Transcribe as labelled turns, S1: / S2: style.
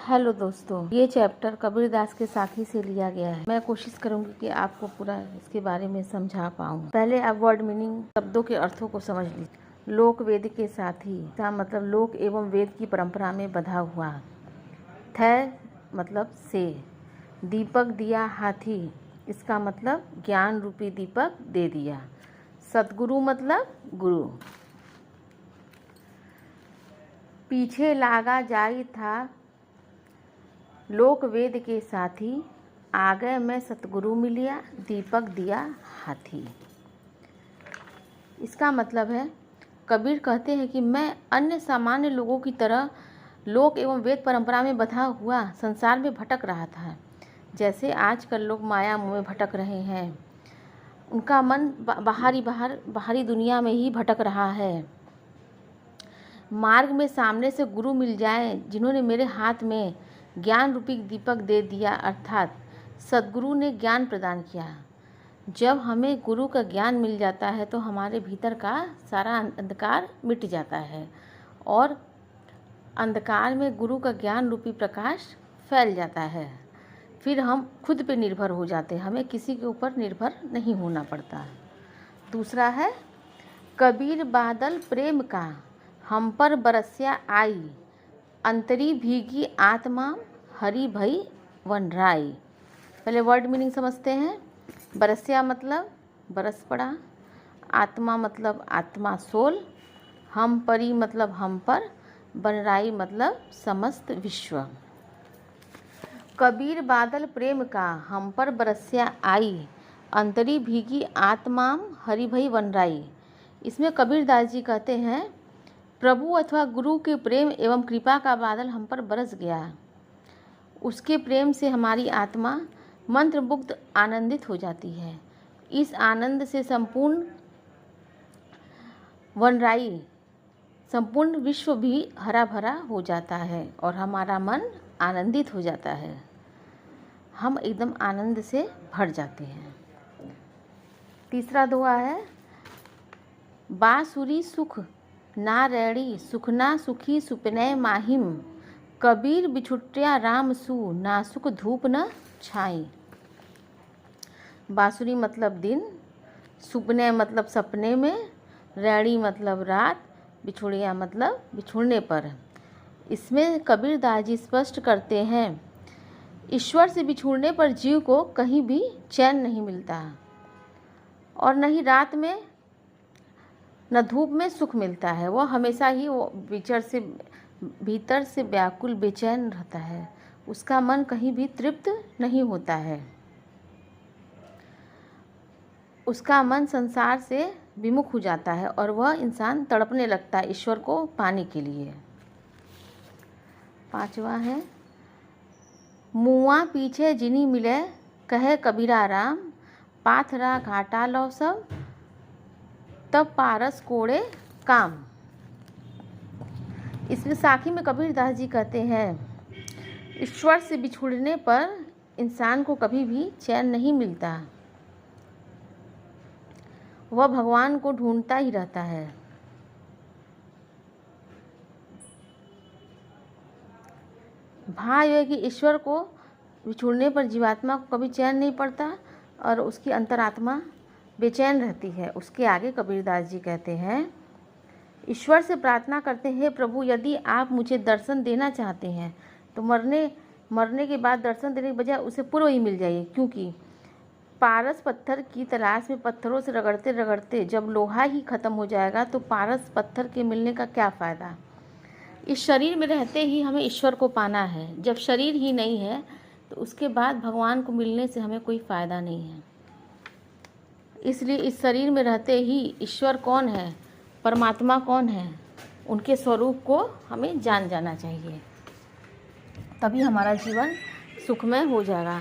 S1: Hello दोस्तों, ये chapter Kabirdas के साथी से लिया गया है। मैं कोशिश करूंगी कि आपको पूरा इसके बारे में समझा पाऊँ। पहले आप वर्ड मीनिंग शब्दों के अर्थों को समझ लीजिए। लोक वेद के साथी का मतलब लोक एवं वेद की परंपरा में बधा हुआ। थ मतलब से। दीपक दिया हाथी, इसका मतलब ज्ञान रूपी दीपक दे दिया। सतगुरु मतलब गुरु। पीछे लागा जाई था लोक वेद के साथी, आगे मैं सतगुरु मिलिया, दीपक दिया हाथी। इसका मतलब है, कबीर कहते हैं कि मैं अन्य सामान्य लोगों की तरह लोक एवं वेद परंपरा में बंधा हुआ संसार में भटक रहा था। जैसे आजकल लोग माया मोह में भटक रहे हैं, उनका मन बाहरी दुनिया में ही भटक रहा है। मार्ग में सामने से गुरु मिल जाए जिन्होंने मेरे हाथ में ज्ञान रूपी दीपक दे दिया, अर्थात सद्गुरु ने ज्ञान प्रदान किया। जब हमें गुरु का ज्ञान मिल जाता है तो हमारे भीतर का सारा अंधकार मिट जाता है और अंधकार में गुरु का ज्ञान रूपी प्रकाश फैल जाता है। फिर हम खुद पे निर्भर हो जाते हैं, हमें किसी के ऊपर निर्भर नहीं होना पड़ता। दूसरा है, कबीर बादल प्रेम का हम पर बरस्या आई, अंतरी भीगी आत्मा हरि भई वनराई। पहले वर्ड मीनिंग समझते हैं। बरस्या मतलब बरस पड़ा, आत्मा मतलब आत्मा सोल, हम परी मतलब हम पर, वनराई मतलब समस्त विश्व। कबीर बादल प्रेम का हम पर बरस्या आई, अंतरी भीगी आत्मा हरि भई वनराई। इसमें कबीरदास जी कहते हैं, प्रभु अथवा गुरु के प्रेम एवं कृपा का बादल हम पर बरस गया। उसके प्रेम से हमारी आत्मा मंत्रमुग्ध आनंदित हो जाती है। इस आनंद से संपूर्ण वनराई, संपूर्ण विश्व भी हरा भरा हो जाता है और हमारा मन आनंदित हो जाता है। हम एकदम आनंद से भर जाते हैं। तीसरा दोहा है, बांसुरी सुख ना रैणी, सुखना सुखी सुपने माहिम, कबीर बिछुटिया राम सु, ना सुख धूप न छाई। बांसुरी मतलब दिन, सुपने मतलब सपने में, रैणी मतलब रात, बिछुड़िया मतलब बिछुड़ने पर। इसमें कबीरदास जी स्पष्ट करते हैं, ईश्वर से बिछुड़ने पर जीव को कहीं भी चैन नहीं मिलता और न ही रात में न धूप में सुख मिलता है। वो हमेशा ही वो भीतर से व्याकुल बेचैन रहता है, उसका मन कहीं भी तृप्त नहीं होता है, उसका मन संसार से विमुख हो जाता है और वह इंसान तड़पने लगता है ईश्वर को पाने के लिए। पांचवा है, मुआ पीछे जिनी मिले कहे कबीरा राम, पाथरा घाटा लो सब तब पारस कोड़े काम। इस विसाखी में कबीरदास जी कहते हैं, ईश्वर से बिछुड़ने पर इंसान को कभी भी चैन नहीं मिलता, वह भगवान को ढूंढता ही रहता है। भाव यह है कि ईश्वर को बिछुड़ने पर जीवात्मा को कभी चैन नहीं पड़ता और उसकी अंतरात्मा बेचैन रहती है। उसके आगे कबीरदास जी कहते हैं, ईश्वर से प्रार्थना करते हैं, प्रभु यदि आप मुझे दर्शन देना चाहते हैं तो मरने के बाद दर्शन देने के बजाय उसे पूर्व ही मिल जाइए, क्योंकि पारस पत्थर की तलाश में पत्थरों से रगड़ते रगड़ते जब लोहा ही खत्म हो जाएगा तो पारस पत्थर के मिलने का क्या फ़ायदा। इस शरीर में रहते ही हमें ईश्वर को पाना है, जब शरीर ही नहीं है तो उसके बाद भगवान को मिलने से हमें कोई फ़ायदा नहीं है। इसलिए इस शरीर में रहते ही ईश्वर कौन है, परमात्मा कौन है, उनके स्वरूप को हमें जान जाना चाहिए, तभी हमारा जीवन सुखमय हो जाएगा।